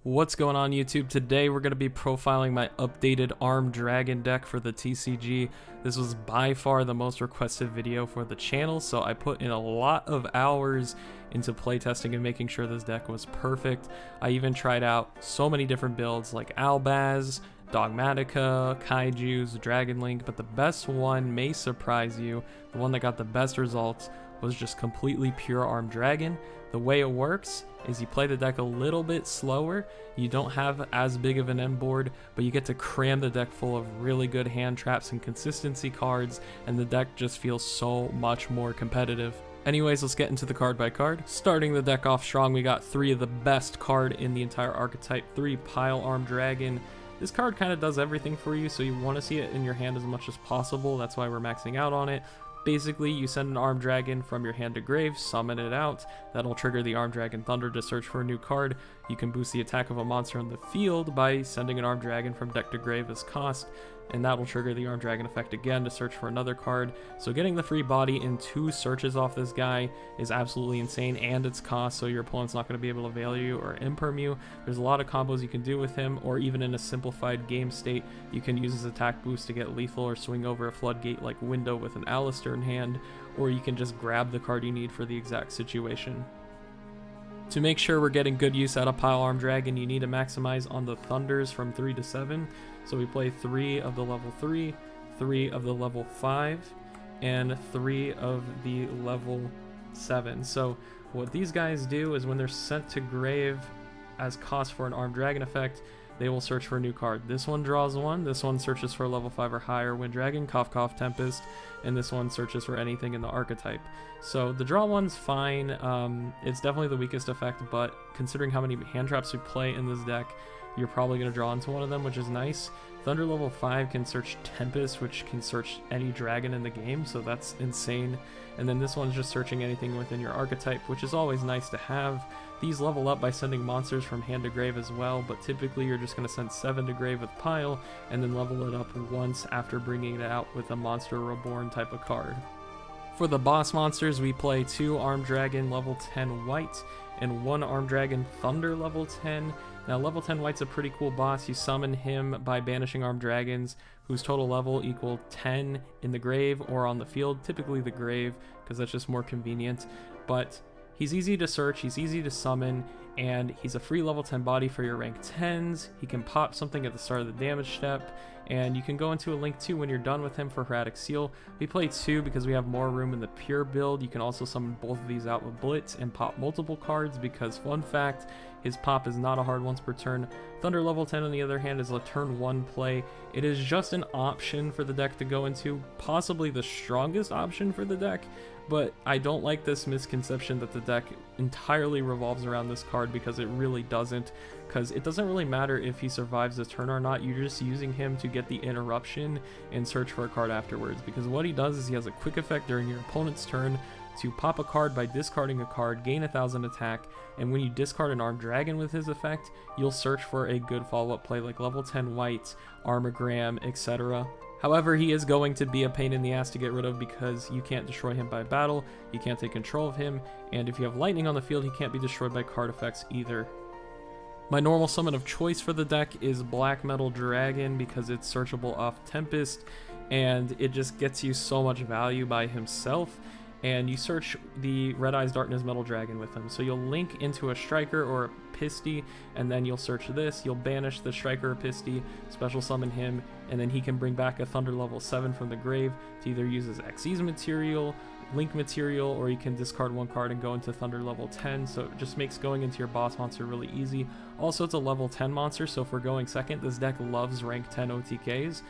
What's going on YouTube? Today we're going to be profiling my updated Arm Dragon deck for the TCG. This was by far the most requested video for the channel, so I put in a lot of hours into playtesting and making sure this deck was perfect. I even tried out so many different builds like Albaz, Dogmatica, Kaiju's, Dragon Link, but the best one may surprise you. The one that got the best results was just completely pure Arm Dragon. The way it works is you play the deck a little bit slower, you don't have as big of an end board, but you get to cram the deck full of really good hand traps and consistency cards, and the deck just feels so much more competitive. Anyways, let's get into the card by card. Starting the deck off strong, we got 3 of the best card in the entire archetype, 3 Pile Arm Dragon. This card kind of does everything for you, so you want to see it in your hand as much as possible. That's why we're maxing out on it. Basically, you send an Arm Dragon from your hand to grave, summon it out. That'll trigger the Arm Dragon Thunder to search for a new card. You can boost the attack of a monster on the field by sending an Arm Dragon from deck to grave as cost, and that will trigger the Arm Dragon effect again to search for another card. So getting the free body in 2 searches off this guy is absolutely insane, and its cost, so your opponent's not going to be able to value or imperm you. There's a lot of combos you can do with him, or even in a simplified game state, you can use his attack boost to get lethal or swing over a floodgate like Window with an Alistair in hand, or you can just grab the card you need for the exact situation. To make sure we're getting good use out of Pile Arm Dragon, you need to maximize on the Thunders from 3 to 7. So we play 3 of the level 3, 3 of the level 5, and 3 of the level 7. So what these guys do is when they're sent to grave as cost for an Arm Dragon effect, they will search for a new card. This one draws 1, this one searches for a level 5 or higher Wind Dragon, Cough Cough Tempest, and this one searches for anything in the archetype. So the draw one's fine, it's definitely the weakest effect, but considering how many hand traps we play in this deck, you're probably going to draw into one of them, which is nice. Thunder level 5 can search Tempest, which can search any dragon in the game, so that's insane. And then this one's just searching anything within your archetype, which is always nice to have. These level up by sending monsters from hand to grave as well, but typically you're just going to send 7 to grave with Pile, and then level it up once after bringing it out with a Monster Reborn type of card. For the boss monsters, we play 2 Arm Dragon level 10 white, and 1 Arm Dragon Thunder level 10. Now level 10 white's a pretty cool boss. You summon him by banishing Armed Dragons whose total level equal 10 in the grave or on the field, typically the grave because that's just more convenient. But he's easy to search, he's easy to summon, and he's a free level 10 body for your rank 10s. He can pop something at the start of the damage step, and you can go into a link 2 when you're done with him for Hieratic Seal. We play 2 because we have more room in the pure build. You can also summon both of these out with Blitz and pop multiple cards because, fun fact, his pop is not a hard once per turn. Thunder level 10 on the other hand is a turn 1 play. It is just an option for the deck to go into, possibly the strongest option for the deck, but I don't like this misconception that the deck entirely revolves around this card, because it really doesn't, because it doesn't really matter if he survives the turn or not. You're just using him to get the interruption and search for a card afterwards, because what he does is he has a quick effect during your opponent's turn to pop a card by discarding a card, gain 1000 attack, and when you discard an Armed Dragon with his effect, you'll search for a good follow-up play like level 10 white, Armagram, etc. However, he is going to be a pain in the ass to get rid of because you can't destroy him by battle, you can't take control of him, and if you have lightning on the field, he can't be destroyed by card effects either. My normal summon of choice for the deck is Black Metal Dragon because it's searchable off Tempest, and it just gets you so much value by himself. And you search the Red Eyes Darkness Metal Dragon with him. So you'll link into a Striker or a Pisty, and then you'll search this, you'll banish the Striker or Pisty, special summon him, and then he can bring back a Thunder level 7 from the grave to either use as Xyz material, Link material, or you can discard 1 card and go into Thunder level 10, so it just makes going into your boss monster really easy. Also, it's a level 10 monster, so if we're going second, this deck loves rank 10 OTKs.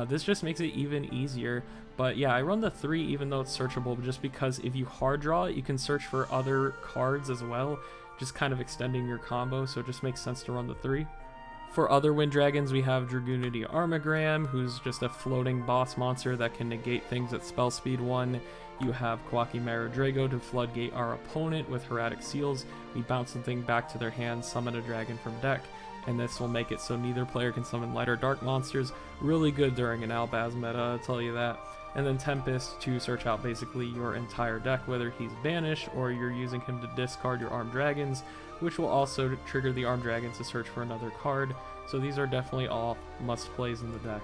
This just makes it even easier. But yeah, I run the 3 even though it's searchable, just because if you hard draw it, you can search for other cards as well, just kind of extending your combo, so it just makes sense to run the 3. For other Wind Dragons, we have Dragunity Armagram, who's just a floating boss monster that can negate things at spell speed 1. You have Koa'ki Meiru Drago to floodgate our opponent with Hieratic Seals. We bounce something back to their hand, summon a dragon from deck, and this will make it so neither player can summon light or dark monsters. Really good during an Albaz meta, I'll tell you that. And then Tempest to search out basically your entire deck, whether he's banished or you're using him to discard your Armed Dragons, which will also trigger the Armed Dragon to search for another card. So these are definitely all must plays in the deck.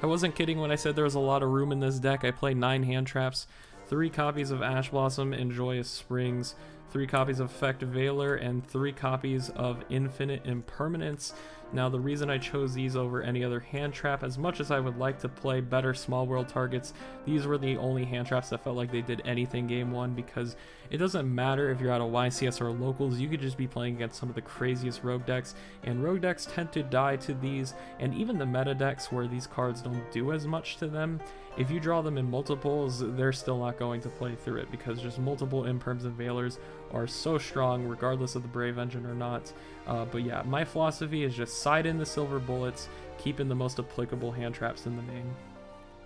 I wasn't kidding when I said there was a lot of room in this deck. I play 9 hand traps, 3 copies of Ash Blossom and Joyous Springs, 3 copies of Effect Veiler, and 3 copies of Infinite Impermanence. Now, the reason I chose these over any other hand trap, as much as I would like to play better small world targets, these were the only hand traps that felt like they did anything game 1, because it doesn't matter if you're out of YCS or locals, you could just be playing against some of the craziest rogue decks, and rogue decks tend to die to these, and even the meta decks where these cards don't do as much to them, if you draw them in multiples, they're still not going to play through it, because just multiple Imperms and Veilers are so strong regardless of the Brave Engine or not. But yeah, my philosophy is just side in the silver bullets, keep in the most applicable hand traps in the main.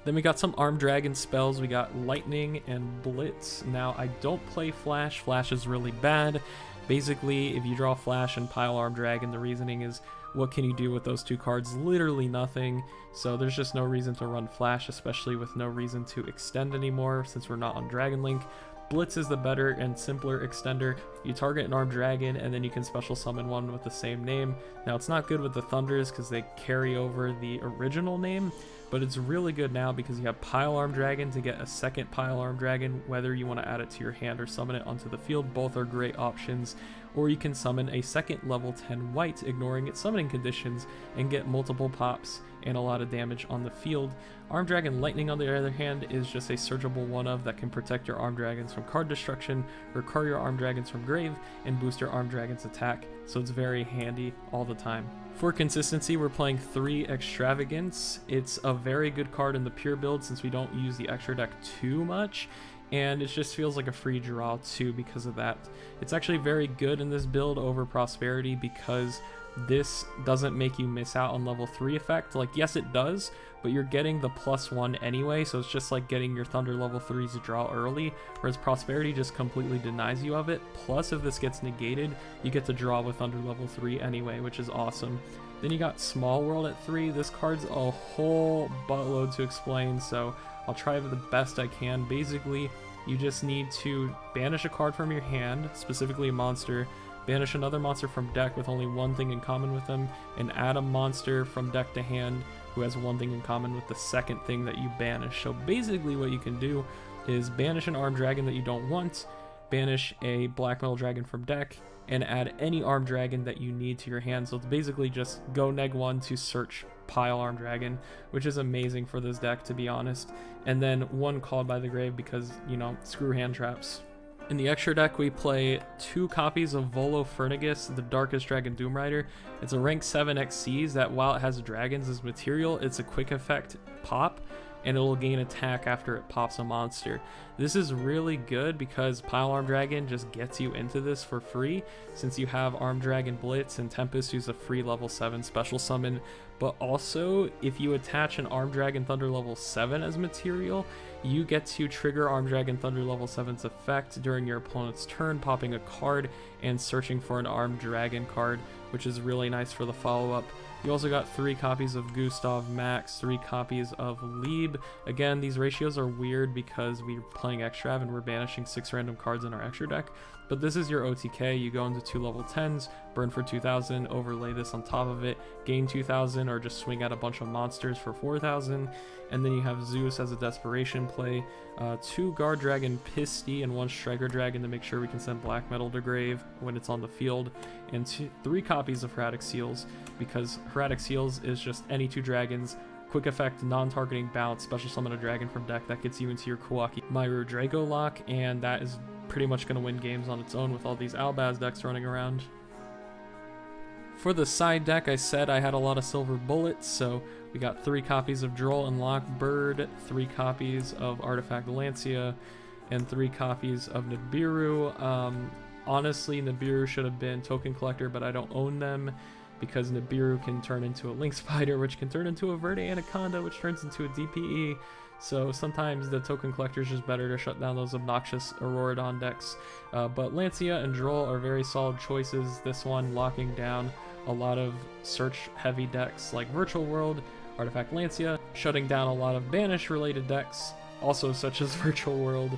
Then we got some Armed Dragon spells. We got Lightning and Blitz. Now, I don't play Flash. Flash is really bad. Basically, if you draw Flash and pile Armed Dragon, the reasoning is, what can you do with those 2 cards? Literally nothing. So there's just no reason to run Flash, especially with no reason to extend anymore since we're not on Dragon Link. Blitz is the better and simpler extender. You target an Armed Dragon and then you can special summon one with the same name. Now, it's not good with the Thunders because they carry over the original name, but it's really good now because you have Pile Armed Dragon to get a second Pile Armed Dragon, whether you want to add it to your hand or summon it onto the field. Both are great options. Or you can summon a second level 10 white, ignoring its summoning conditions, and get multiple pops and a lot of damage on the field. Armed Dragon Lightning, on the other hand, is just a searchable one-of that can protect your Armed Dragons from card destruction, recur your Armed Dragons from grave, and boost your Armed Dragon's attack, so it's very handy all the time. For consistency, we're playing 3 Extravagance. It's a very good card in the pure build since we don't use the extra deck too much, and it just feels like a free draw too because of that. It's actually very good in this build over Prosperity because this doesn't make you miss out on level 3 effect. Like, yes, it does, but you're getting the +1 anyway, so it's just like getting your Thunder level 3s to draw early, whereas Prosperity just completely denies you of it. Plus, if this gets negated, you get to draw with Thunder level 3 anyway, which is awesome. Then you got Small World at 3. This card's a whole buttload to explain, so I'll try the best I can. Basically, you just need to banish a card from your hand, specifically a monster, banish another monster from deck with only one thing in common with them, and add a monster from deck to hand who has one thing in common with the second thing that you banish. So basically what you can do is banish an Armed Dragon that you don't want, banish a Black Metal Dragon from deck, and add any Armed Dragon that you need to your hand. So it's basically just go -1 to search pile Armed Dragon, which is amazing for this deck, to be honest. And then 1 Called by the Grave because, you know, screw hand traps. In the extra deck, we play 2 copies of Voloferniges, the Darkest Dragon Doomrider. It's a rank 7 XCs that, while it has dragons as material, it's a quick effect pop, and it will gain attack after it pops a monster. This is really good because Pile Armed Dragon just gets you into this for free, since you have Armed Dragon Blitz and Tempest, who's a free level 7 special summon. But also, if you attach an Armed Dragon Thunder level 7 as material, you get to trigger Armed Dragon Thunder level 7's effect during your opponent's turn, popping a card and searching for an Armed Dragon card, which is really nice for the follow-up. You also got 3 copies of Gustav Max, 3 copies of Liebe. Again, these ratios are weird because we're playing Extrav and we're banishing 6 random cards in our extra deck. But this is your OTK. You go into 2 level 10s, burn for 2,000, overlay this on top of it, gain 2,000, or just swing out a bunch of monsters for 4,000. And then you have Zeus as a desperation play, 2 Guardragon Pisty and 1 Striker Dragon to make sure we can send Black Metal to grave when it's on the field, and 3 copies of Hieratic Seals, because Hieratic Seals is just any 2 dragons, quick effect, non-targeting bounce, special summon a dragon from deck that gets you into your Koa'ki Meiru Drago lock, and that is pretty much going to win games on its own with all these Albaz decks running around. For the side deck, I said I had a lot of silver bullets, so we got 3 copies of Droll and Lockbird, 3 copies of Artifact Lancea, and 3 copies of Nibiru. Honestly, Nibiru should have been Token Collector, but I don't own them because Nibiru can turn into a Link Spider, which can turn into a Verde Anaconda, which turns into a DPE. So sometimes the Token Collector is just better to shut down those obnoxious Auroradon decks. But Lancea and Droll are very solid choices. This one locking down a lot of search-heavy decks like Virtual World, Artifact Lancea, shutting down a lot of Banish-related decks, also such as Virtual World.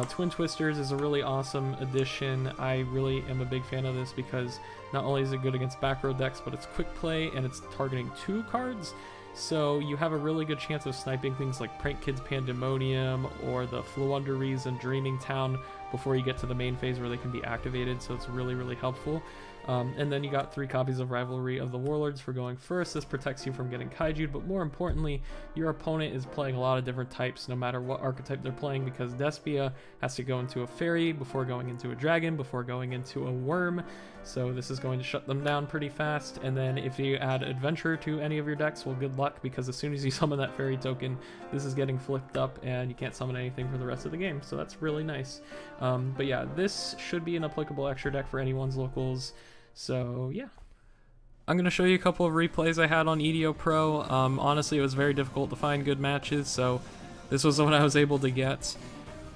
Twin Twisters is a really awesome addition. I really am a big fan of this because not only is it good against back row decks, but it's quick play and it's targeting 2 cards. So you have a really good chance of sniping things like Prank Kids Pandemonium or the Floowandereeze and Dreaming Town before you get to the main phase where they can be activated, so it's really, really helpful. And then you got 3 copies of Rivalry of the Warlords for going first. This protects you from getting kaiju'd, but more importantly, your opponent is playing a lot of different types no matter what archetype they're playing, because Despia has to go into a fairy before going into a dragon, before going into a worm, so this is going to shut them down pretty fast. And then if you add Adventure to any of your decks, well, good luck, because as soon as you summon that fairy token, this is getting flipped up and you can't summon anything for the rest of the game, so that's really nice. But yeah, this should be an applicable extra deck for anyone's locals. So yeah, I'm going to show you a couple of replays I had on EDO Pro. Honestly, it was very difficult to find good matches, so this was what I was able to get.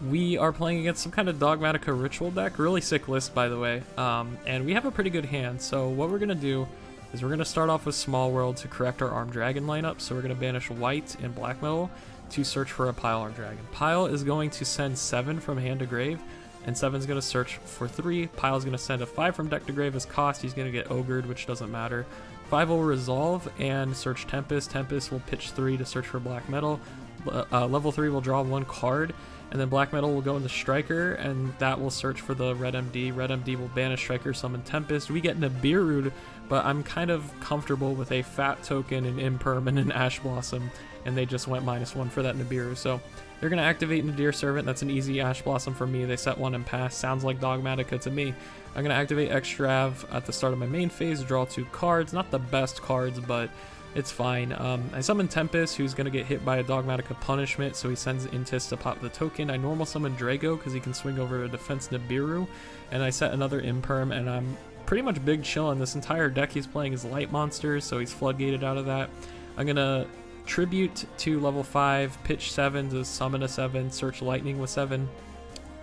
We are playing against some kind of Dogmatica Ritual deck, really sick list by the way, and we have a pretty good hand. So what we're going to do is we're going to start off with Small World to correct our Armed Dragon lineup. So we're going to banish white and black metal to search for a Pile Armed Dragon. Pile is going to send 7 from hand to grave, and 7's going to search for 3. Pile's going to send a 5 from deck to grave as cost. He's going to get ogred, which doesn't matter. 5 will resolve and search Tempest. Tempest will pitch 3 to search for black metal. Level 3 will draw 1 card, and then black metal will go into Striker, and that will search for the red MD. Red MD will banish Striker, summon Tempest. We get Nibiru, but I'm kind of comfortable with a fat token, an Imperm, and an Ash Blossom, and they just went -1 for that Nibiru. So they're going to activate Nadir Servant. That's an easy Ash Blossom for me. They set 1 and pass. Sounds like Dogmatica to me. I'm going to activate Extrav at the start of my main phase, draw 2 cards. Not the best cards, but it's fine. I summon Tempest, who's going to get hit by a Dogmatica punishment, so he sends Intis to pop the token. I normal summon Drago because he can swing over a defense Nibiru, and I set another Imperm, and I'm pretty much big chillin'. This entire deck he's playing is light monsters, so he's floodgated out of that. I'm going to Tribute to level 5, pitch 7 to summon a 7, search Lightning with 7,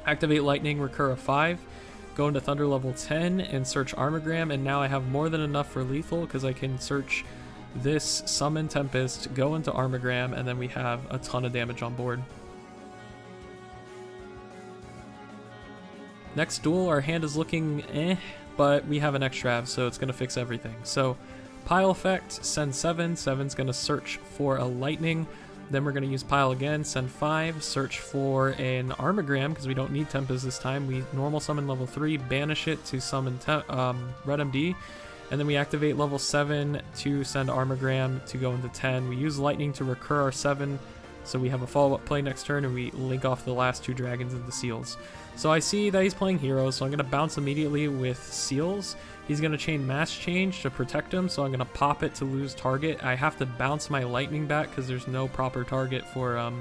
activate Lightning, recur a 5, go into Thunder level 10 and search Armagram, and now I have more than enough for lethal because I can search this, summon Tempest, go into Armagram, and then we have a ton of damage on board. Next duel, our hand is looking but we have an Extrav, so it's going to fix everything. So Pile effect, send 7, 7's going to search for a Lightning, then we're going to use Pile again, send 5, search for an Armagram, because we don't need Tempest this time. We normal summon level 3, banish it to summon Red MD, and then we activate level 7 to send Armagram to go into 10. We use Lightning to recur our 7, so we have a follow-up play next turn, and we link off the last 2 dragons into seals. So I see that he's playing heroes, so I'm going to bounce immediately with seals. He's going to chain Mass Change to protect him, so I'm going to pop it to lose target. I have to bounce my Lightning back because there's no proper target for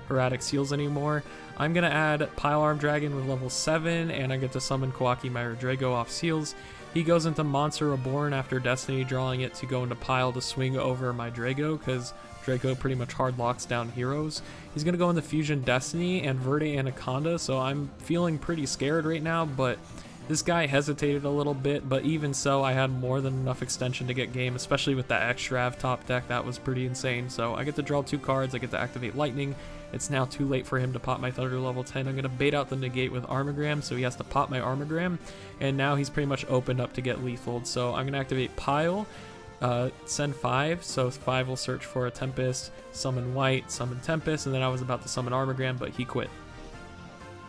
Hieratic seals anymore. I'm going to add Pile Armed Dragon with level 7, and I get to summon Koa'ki Meiru Drago off seals. He goes into Monster Reborn after Destiny, drawing it to go into Pile to swing over my Drago, because Draco pretty much hard locks down heroes. He's going to go into Fusion Destiny and Verde Anaconda, so I'm feeling pretty scared right now, but this guy hesitated a little bit, but even so, I had more than enough extension to get game, especially with that Extrav top deck. That was pretty insane. So I get to draw 2 cards, I get to activate Lightning. It's now too late for him to pop my Thunder level 10. I'm going to bait out the negate with Armagram, so he has to pop my Armagram, and now he's pretty much opened up to get lethal. So I'm going to activate Pile, send 5, so 5 will search for a Tempest, summon white, summon Tempest, and then I was about to summon Armagram, but he quit.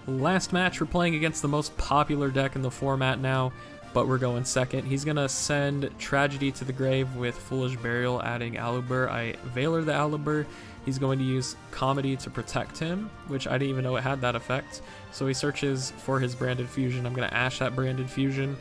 Last match, we're playing against the most popular deck in the format now, but we're going second. He's going to send Tragedy to the grave with Foolish Burial, adding Alubur. I Valor the Alubur. He's going to use Comedy to protect him, which I didn't even know it had that effect. So he searches for his Branded Fusion. I'm going to Ash that Branded Fusion,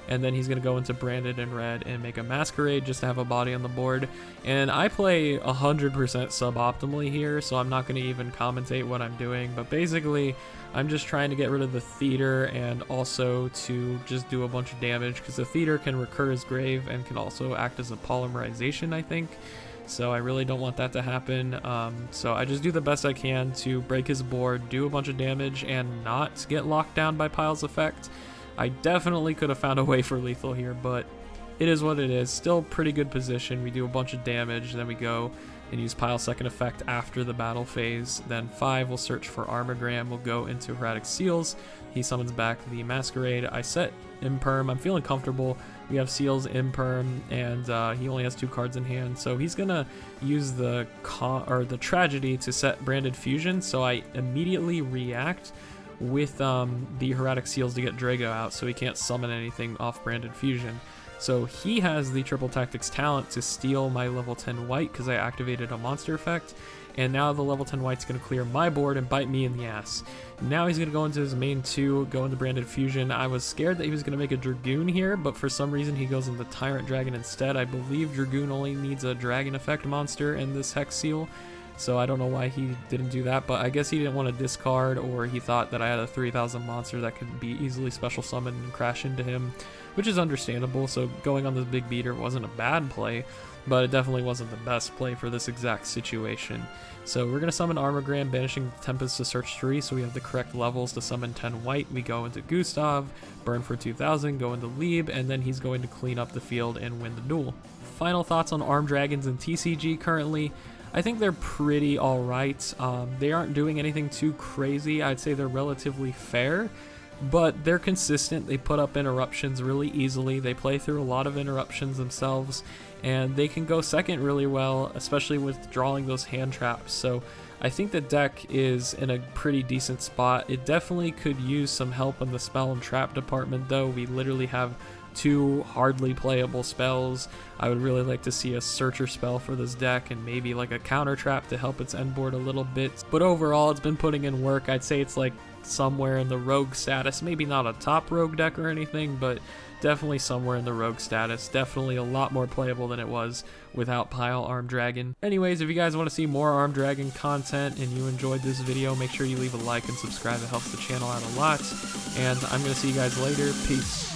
and then he's going to go into Branded and Red and make a Masquerade just to have a body on the board. And I play 100% suboptimally here, so I'm not going to even commentate what I'm doing, but basically I'm just trying to get rid of the Theater and also to just do a bunch of damage, because the Theater can recur his grave and can also act as a polymerization, I think. So I really don't want that to happen. So I just do the best I can to break his board, do a bunch of damage, and not get locked down by Pile's effect. I definitely could have found a way for lethal here, but it is what it is. Still pretty good position. We do a bunch of damage, then we go and use pile second effect after the battle phase. Then 5 will search for Armagram, will go into Hieratic Seals. He summons back the Masquerade. I set Imperm. I'm feeling comfortable. We have Seals, Imperm, and he only has 2 cards in hand, so he's gonna use the Tragedy to set Branded Fusion. So I immediately react with the Hieratic Seals to get Drago out, so he can't summon anything off Branded Fusion. So he has the Triple Tactics talent to steal my level 10 white because I activated a monster effect, and now the level 10 white's going to clear my board and bite me in the ass. Now he's going to go into his main 2, go into Branded Fusion. I was scared that he was going to make a Dragoon here, but for some reason he goes into Tyrant Dragon instead. I believe Dragoon only needs a Dragon effect monster in this Hex Seal, so I don't know why he didn't do that, but I guess he didn't want to discard, or he thought that I had a 3000 monster that could be easily special summoned and crash into him, which is understandable. So going on this big beater wasn't a bad play, but it definitely wasn't the best play for this exact situation. So we're going to summon Armagram, banishing Tempest to search 3, so we have the correct levels to summon 10 white. We go into Gustav, burn for 2000, go into Liebe, and then he's going to clean up the field and win the duel. Final thoughts on Arm Dragons in TCG currently. I think they're pretty alright. They aren't doing anything too crazy. I'd say they're relatively fair, but they're consistent. They put up interruptions really easily. They play through a lot of interruptions themselves, and they can go second really well, especially with drawing those hand traps. So I think the deck is in a pretty decent spot. It definitely could use some help in the spell and trap department, though. We literally have 2 hardly playable spells. I would really like to see a searcher spell for this deck, and maybe like a counter trap to help its end board a little bit. But overall, it's been putting in work. I'd say it's like somewhere in the rogue status. Maybe not a top rogue deck or anything, but definitely somewhere in the rogue status. Definitely a lot more playable than it was without Pile Arm Dragon. Anyways, if you guys want to see more Arm Dragon content and you enjoyed this video, make sure you leave a like and subscribe. It helps the channel out a lot. And I'm going to see you guys later. Peace.